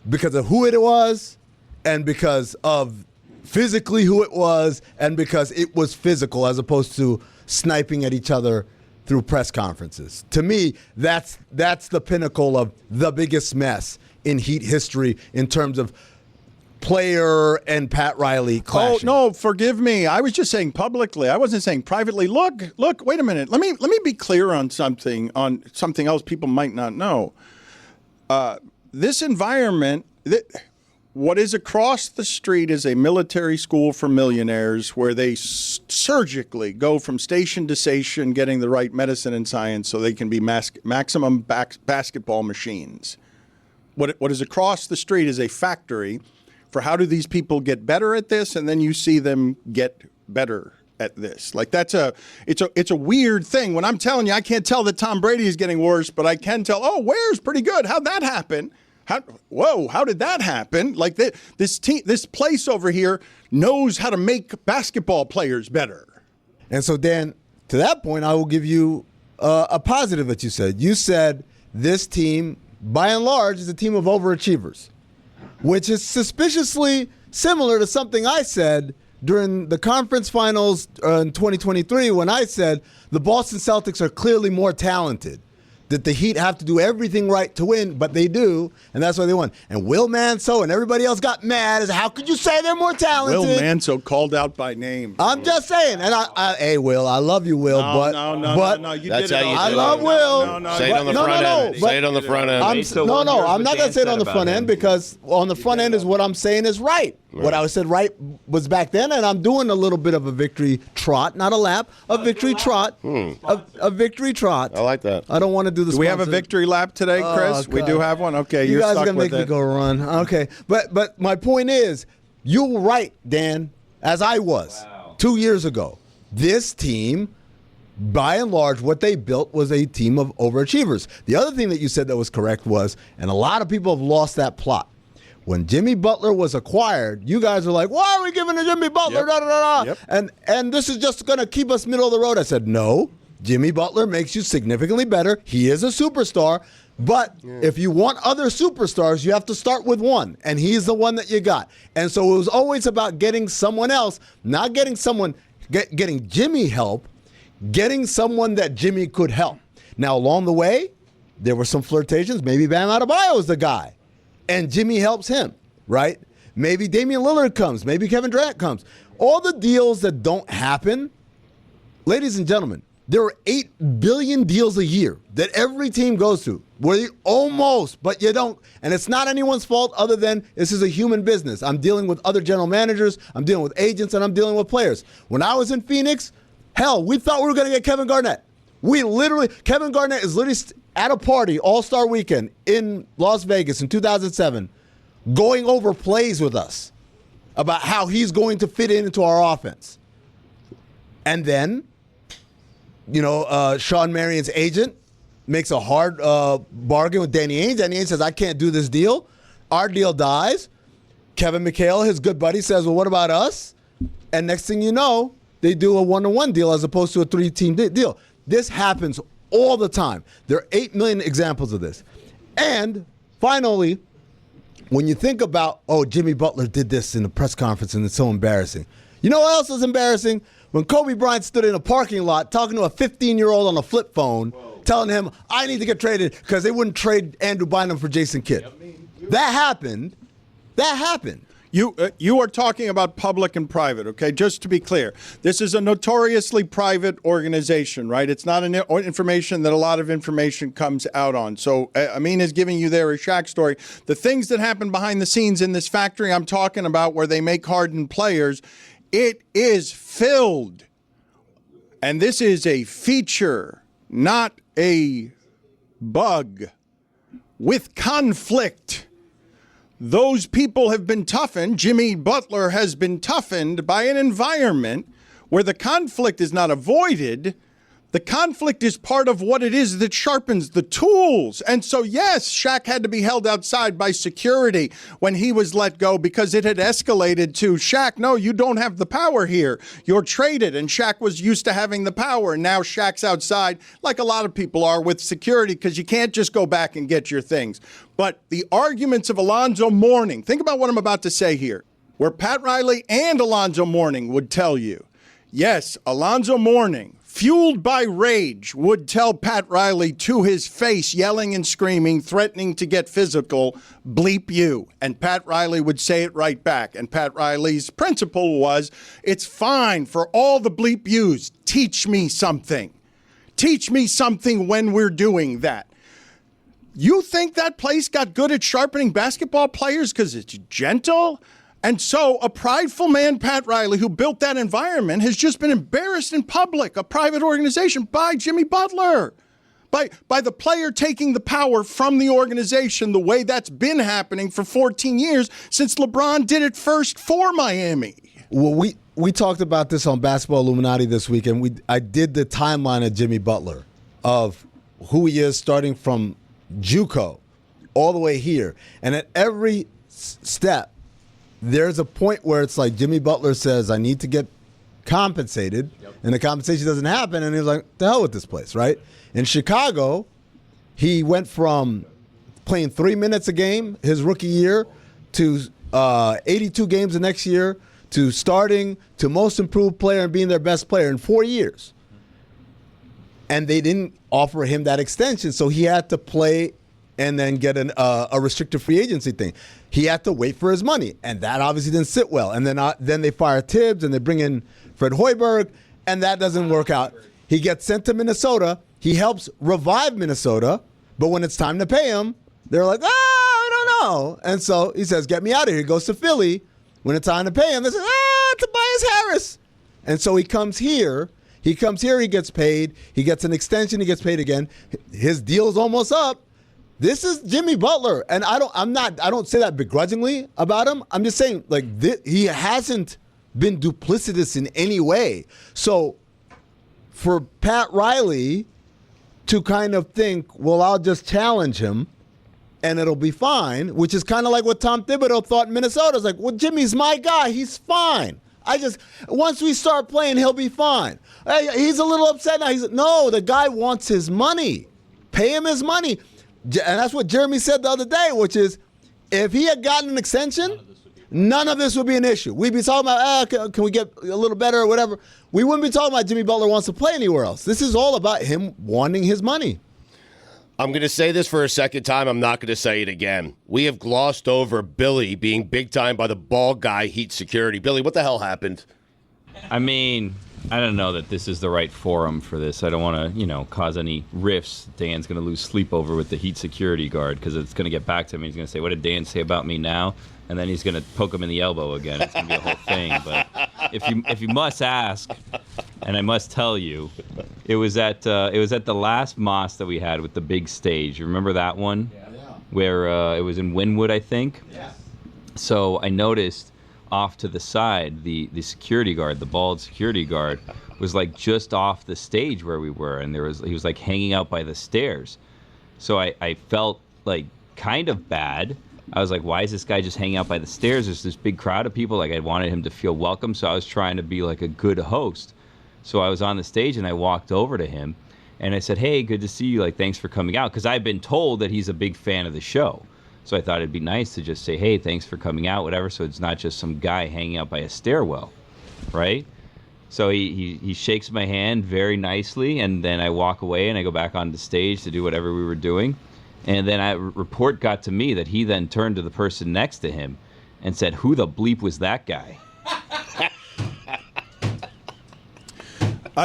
Because of who it was, and because of physically who it was, and because it was physical as opposed to sniping at each other through press conferences. To me, that's the pinnacle of the biggest mess in Heat history in terms of player and Pat Riley clashing. Oh, no, forgive me. I was just saying publicly. I wasn't saying privately. Look, wait a minute. Let me be clear on something else people might not know. This environment, what is across the street is a military school for millionaires where they surgically go from station to station getting the right medicine and science so they can be maximum basketball machines. What is across the street is a factory for how do these people get better at this, and then you see them get better at this. Like, it's a weird thing. When I'm telling you, I can't tell that Tom Brady is getting worse, but I can tell, Ware's pretty good. How'd that happen? How did that happen? Like, this place over here knows how to make basketball players better. And so, Dan, to that point, I will give you a positive that you said. You said this team, by and large, is a team of overachievers, which is suspiciously similar to something I said during the conference finals in 2023 when I said the Boston Celtics are clearly more talented, that the Heat have to do everything right to win, but they do, and that's why they won. And Will Manso and everybody else got mad as how could you say they're more talented? Will Manso called out by name. I'm just saying, and hey, Will, I love you, Will, no, you that's did it. how you I do love it. Will. Say it on the front end. Say it on the front end. I'm not going to say it on the front end because on the front end is what I'm saying is right. What I said right was back then, and I'm doing a little bit of a victory trot, not a lap, a victory trot. A victory trot. I like that. I don't want to do this. Do we have a victory lap today, Chris? We do have one? Okay, you you're guys stuck are going to with make me go run. Okay, but my point is, you were right, Dan, as I was 2 years ago. This team, by and large, what they built was a team of overachievers. The other thing that you said that was correct was, and a lot of people have lost that plot, when Jimmy Butler was acquired, you guys were like, why are we giving to Jimmy Butler? Yep. And this is just going to keep us middle of the road. I said, no, Jimmy Butler makes you significantly better. He is a superstar. But if you want other superstars, you have to start with one. And he's the one that you got. And so it was always about getting someone else, not getting someone, getting Jimmy help, getting someone that Jimmy could help. Now, along the way, there were some flirtations. Maybe Bam Adebayo is the guy, and Jimmy helps him, right? Maybe Damian Lillard comes. Maybe Kevin Durant comes. All the deals that don't happen, ladies and gentlemen, there are 8 billion deals a year that every team goes through where you almost, but you don't. And it's not anyone's fault other than this is a human business. I'm dealing with other general managers, I'm dealing with agents, and I'm dealing with players. When I was in Phoenix, hell, we thought we were going to get Kevin Garnett. Kevin Garnett is literally at a party All-Star Weekend in Las Vegas in 2007 going over plays with us about how he's going to fit into our offense. And then, Sean Marion's agent makes a hard bargain with Danny Ainge. Danny Ainge says, I can't do this deal. Our deal dies. Kevin McHale, his good buddy, says, well, what about us? And next thing you know, they do a one-to-one deal as opposed to a 3-team deal. This happens all the time. There are 8 million examples of this. And finally, when you think about, Jimmy Butler did this in the press conference and it's so embarrassing. You know what else is embarrassing? When Kobe Bryant stood in a parking lot talking to a 15-year-old on a flip phone, telling him, I need to get traded because they wouldn't trade Andrew Bynum for Jason Kidd. That happened. You are talking about public and private, okay? Just to be clear, this is a notoriously private organization, right? It's not an information that a lot of information comes out on. So Amin is giving you there a Shaq story. The things that happen behind the scenes in this factory I'm talking about where they make hardened players, it is filled. And this is a feature, not a bug, with conflict. Those people have been toughened. Jimmy Butler has been toughened by an environment where the conflict is not avoided. The conflict is part of what it is that sharpens the tools. And so, yes, Shaq had to be held outside by security when he was let go because it had escalated to, Shaq, no, you don't have the power here. You're traded. And Shaq was used to having the power. And now Shaq's outside, like a lot of people are, with security because you can't just go back and get your things. But the arguments of Alonzo Mourning, think about what I'm about to say here, where Pat Riley and Alonzo Mourning would tell you, yes, Alonzo Mourning, fueled by rage, would tell Pat Riley to his face, yelling and screaming, threatening to get physical, bleep you. And Pat Riley would say it right back. And Pat Riley's principle was, it's fine for all the bleep yous. Teach me something. Teach me something when we're doing that. You think that place got good at sharpening basketball players because it's gentle? And so a prideful man, Pat Riley, who built that environment, has just been embarrassed in public, a private organization, by Jimmy Butler, by the player taking the power from the organization, the way that's been happening for 14 years since LeBron did it first for Miami. Well, we talked about this on Basketball Illuminati this week, and I did the timeline of Jimmy Butler, of who he is starting from JUCO all the way here. And at every step, there's a point where it's like Jimmy Butler says, I need to get compensated, and the compensation doesn't happen, and he's like, the hell with this place, right? In Chicago, he went from playing 3 minutes a game his rookie year to 82 games the next year to starting to most improved player and being their best player in 4 years. And they didn't offer him that extension, so he had to play and then get a restricted free agency thing. He had to wait for his money, and that obviously didn't sit well. And then they fire Tibbs, and they bring in Fred Hoiberg, and that doesn't work out. He gets sent to Minnesota. He helps revive Minnesota, but when it's time to pay him, they're like, I don't know. And so he says, get me out of here. He goes to Philly. When it's time to pay him, they say, Tobias Harris. And so he comes here. He gets paid. He gets an extension. He gets paid again. His deal's almost up. This is Jimmy Butler, and I don't say that begrudgingly about him. I'm just saying, he hasn't been duplicitous in any way. So for Pat Riley to kind of think, well, I'll just challenge him and it'll be fine, which is kind of like what Tom Thibodeau thought in Minnesota. It's like, well, Jimmy's my guy. He's fine. Once we start playing, he'll be fine. He's a little upset now. No, the guy wants his money. Pay him his money. And that's what Jeremy said the other day, which is, if he had gotten an extension, none of this would be an issue. We'd be talking about, can we get a little better or whatever. We wouldn't be talking about Jimmy Butler wants to play anywhere else. This is all about him wanting his money. I'm going to say this for a second time. I'm not going to say it again. We have glossed over Billy being big time by the ball guy Heat security. Billy, what the hell happened? I mean, I don't know that this is the right forum for this. I don't want to, cause any rifts. Dan's going to lose sleep over with the Heat security guard because it's going to get back to him. He's going to say, what did Dan say about me now? And then he's going to poke him in the elbow again. It's going to be a whole thing. But if you must ask, and I must tell you, it was at the last Moss that we had with the big stage. You remember that one? Yeah. Where it was in Wynwood, I think? Yeah. So I noticed off to the side, the security guard, the bald security guard, was like just off the stage where we were, and he was like hanging out by the stairs. So I felt like kind of bad. I was like, why is this guy just hanging out by the stairs? There's this big crowd of people. Like, I wanted him to feel welcome, so I was trying to be like a good host. So I was on the stage, and I walked over to him, and I said, hey, good to see you. Like, thanks for coming out. Because I've been told that he's a big fan of the show. So I thought it'd be nice to just say, hey, thanks for coming out, whatever, so it's not just some guy hanging out by a stairwell, right? So he shakes my hand very nicely, and then I walk away, and I go back on the stage to do whatever we were doing. And then a report got to me that he then turned to the person next to him and said, who the bleep was that guy?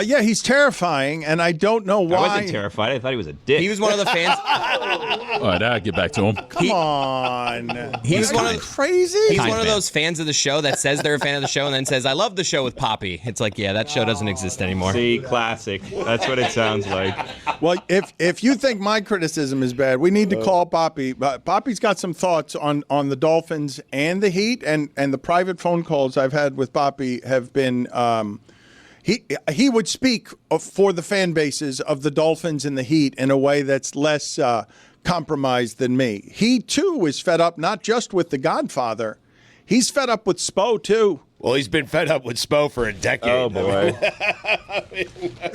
Yeah, he's terrifying, and I don't know why. I wasn't terrified. I thought he was a dick. He was one of the fans. All right, I'll get back to him. Come on. He's one of crazy. He's one of those fans of the show that says they're a fan of the show and then says, I love the show with Poppy. It's like, yeah, that show doesn't exist anymore. See, classic. That's what it sounds like. Well, if you think my criticism is bad, we need to call Poppy. Poppy's got some thoughts on the Dolphins and the Heat, and the private phone calls I've had with Poppy have been he would speak for the fan bases of the Dolphins and the Heat in a way that's less compromised than me. He, too, is fed up not just with the Godfather. He's fed up with Spo, too. Well, he's been fed up with Spo for a decade. Oh, boy.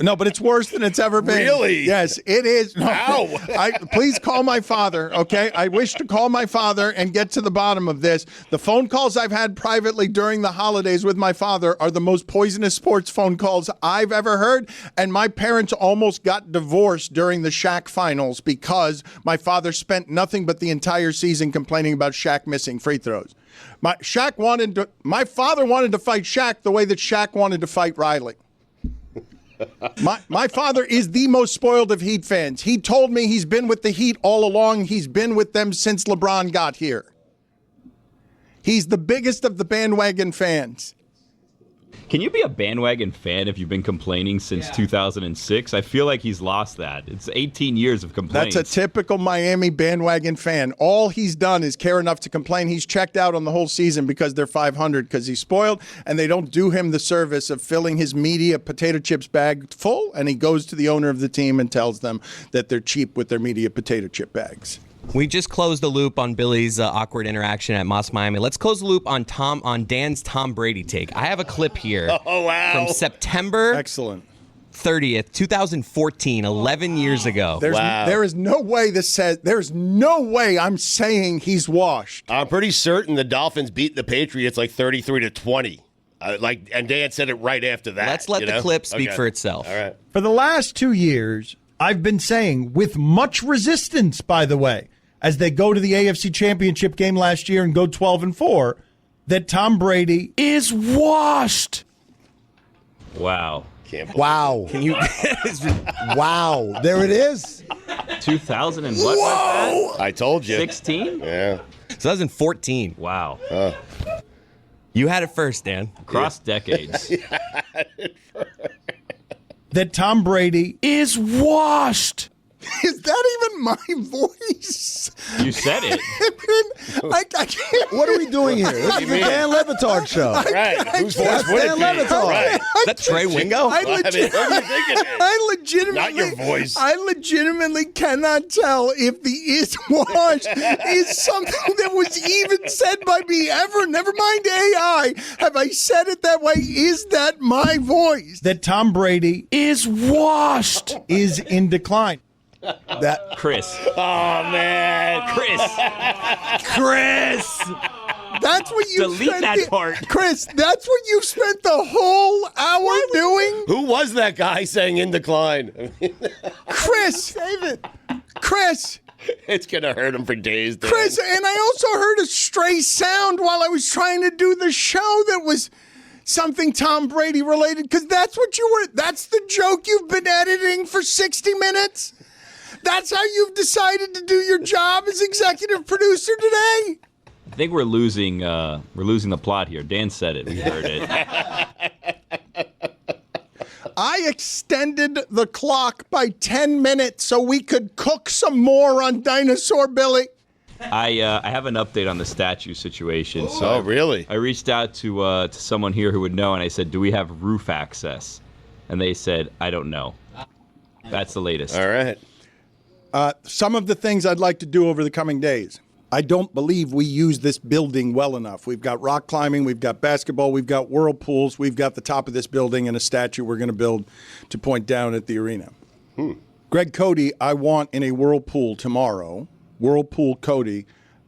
No, but it's worse than it's ever been. Really? Yes, it is. No, Ow. Please call my father, okay? I wish to call my father and get to the bottom of this. The phone calls I've had privately during the holidays with my father are the most poisonous sports phone calls I've ever heard, and my parents almost got divorced during the Shaq finals because my father spent nothing but the entire season complaining about Shaq missing free throws. My father wanted to fight Shaq the way that Shaq wanted to fight Riley. My father is the most spoiled of Heat fans. He told me he's been with the Heat all along. He's been with them since LeBron got here. He's the biggest of the bandwagon fans. Can you be a bandwagon fan if you've been complaining since 2006? I feel like he's lost that. It's 18 years of complaints. That's a typical Miami bandwagon fan. All he's done is care enough to complain. He's checked out on the whole season because they're 500 because he's spoiled, and they don't do him the service of filling his media potato chips bag full, and he goes to the owner of the team and tells them that they're cheap with their media potato chip bags. We just closed the loop on Billy's awkward interaction at Moss Miami. Let's close the loop on Dan's Tom Brady take. I have a clip here from September 30th, 2014, 11 years ago. There is no way there's no way I'm saying he's washed. I'm pretty certain the Dolphins beat the Patriots like 33-20. And Dan said it right after that. Let's let the clip speak for itself. All right. For the last 2 years, I've been saying, with much resistance, by the way, as they go to the AFC Championship game last year and go 12-4, that Tom Brady is washed. Wow. Wow. Can you? Wow. There it is. 2000 and what was that? I told you. 16? Yeah. 2014. Wow. You had it first, Dan. Across decades. That Tom Brady is washed. Is that even my voice? You said it. I can't. What are we doing here? This is the Dan Levitard show. Right. Whose voice would it be? Right. Is that Trey Wingo? I legitimately, not your voice. I legitimately cannot tell if the "is washed" is something that was even said by me ever. Never mind AI. Have I said it that way? Is that my voice? That Tom Brady is washed, is in decline. Chris. Oh, man. Chris. That's what you Delete spent that part. Chris, that's what you spent the whole hour doing? Who was that guy saying in decline? Chris! Save it. Chris! It's going to hurt him for days, Dan. Chris, and I also heard a stray sound while I was trying to do the show that was something Tom Brady related, because that's the joke you've been editing for 60 minutes? That's how you've decided to do your job as executive producer today? I think we're losing the plot here. Dan said it. We heard it. I extended the clock by 10 minutes so we could cook some more on Dinosaur Billy. I have an update on the statue situation. So really? I reached out to someone here who would know, and I said, "Do we have roof access?" And they said, "I don't know." That's the latest. All right. Some of the things I'd like to do over the coming days. I don't believe we use this building well enough. We've got rock climbing, we've got basketball, we've got whirlpools, we've got the top of this building and a statue we're going to build to point down at the arena. Greg Cote, I want in a whirlpool tomorrow, Whirlpool Cote,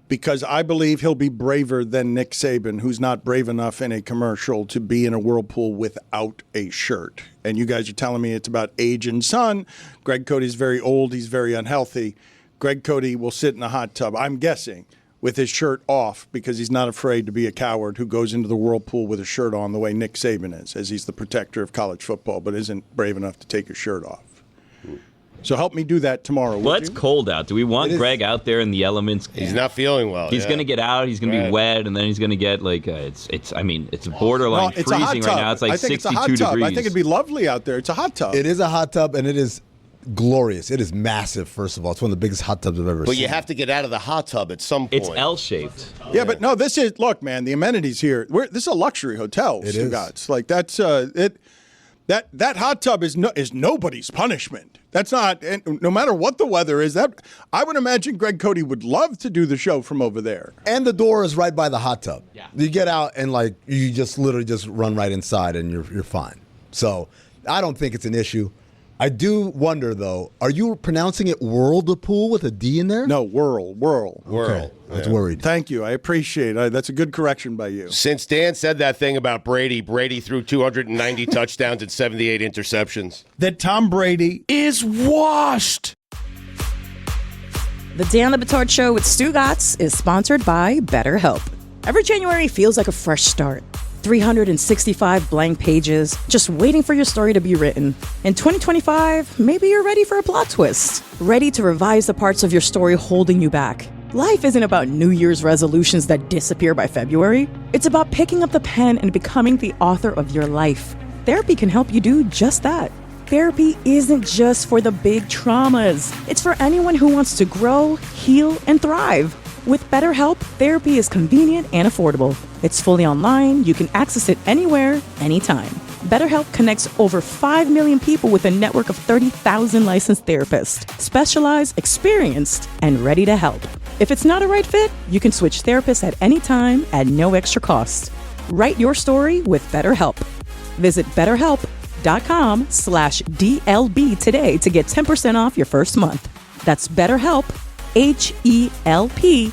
because I believe he'll be braver than Nick Saban, who's not brave enough in a commercial to be in a whirlpool without a shirt. And you guys are telling me it's about age and son. Greg Cote is very old. He's very unhealthy. Greg Cote will sit in a hot tub, I'm guessing, with his shirt off because he's not afraid to be a coward who goes into the whirlpool with a shirt on the way Nick Saban is, as he's the protector of college football, but isn't brave enough to take his shirt off. So help me do that tomorrow. Well, it's cold out. Do we want Greg out there in the elements? He's not feeling well. He's going to get out. He's going to be wet, and then he's going to get like it's borderline it's a hot freezing tub. right now. It's like I think 62 it's a hot tub. degrees. I think it'd be lovely out there. It's a hot tub. It is a hot tub, and it is glorious. It is massive, first of all. It's one of the biggest hot tubs I've ever seen. But you have to get out of the hot tub at some point. It's L-shaped. Yeah, but no, look, man, the amenities here, this is a luxury hotel, Stugotz. Like, that's, that hot tub is nobody's punishment. That's not, and no matter what the weather is, I would imagine Greg Cote would love to do the show from over there. And the door is right by the hot tub. Yeah. You get out and you just literally just run right inside and you're fine. So I don't think it's an issue. I do wonder, though, are you pronouncing it whirlpool with a D in there? No, whirl. Okay. I was worried. Thank you. I appreciate it. That's a good correction by you. Since Dan said that thing about Brady threw 290 touchdowns and 78 interceptions. That Tom Brady is washed. The Dan the Batard Show with Stugotz is sponsored by BetterHelp. Every January feels like a fresh start. 365 blank pages, just waiting for your story to be written. In 2025, maybe you're ready for a plot twist. Ready to revise the parts of your story holding you back. Life isn't about New Year's resolutions that disappear by February. It's about picking up the pen and becoming the author of your life. Therapy can help you do just that. Therapy isn't just for the big traumas. It's for anyone who wants to grow, heal, and thrive. With BetterHelp, therapy is convenient and affordable. It's fully online. You can access it anywhere, anytime. BetterHelp connects over 5 million people with a network of 30,000 licensed therapists, specialized, experienced, and ready to help. If it's not a right fit, you can switch therapists at any time at no extra cost. Write your story with BetterHelp. Visit BetterHelp.com/DLB today to get 10% off your first month. That's BetterHelp, HELP.com/DLB.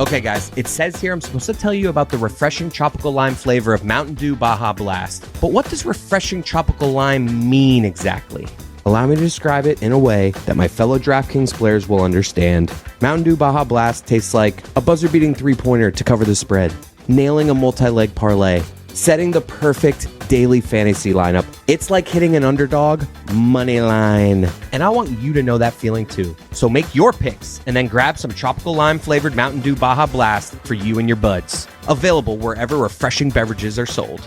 Okay, guys, it says here I'm supposed to tell you about the refreshing tropical lime flavor of Mountain Dew Baja Blast. But what does refreshing tropical lime mean exactly? Allow me to describe it in a way that my fellow DraftKings players will understand. Mountain Dew Baja Blast tastes like a buzzer-beating three-pointer to cover the spread, nailing a multi-leg parlay, setting the perfect daily fantasy lineup. It's like hitting an underdog money line. And I want you to know that feeling too. So make your picks and then grab some tropical lime flavored Mountain Dew Baja Blast for you and your buds. Available wherever refreshing beverages are sold.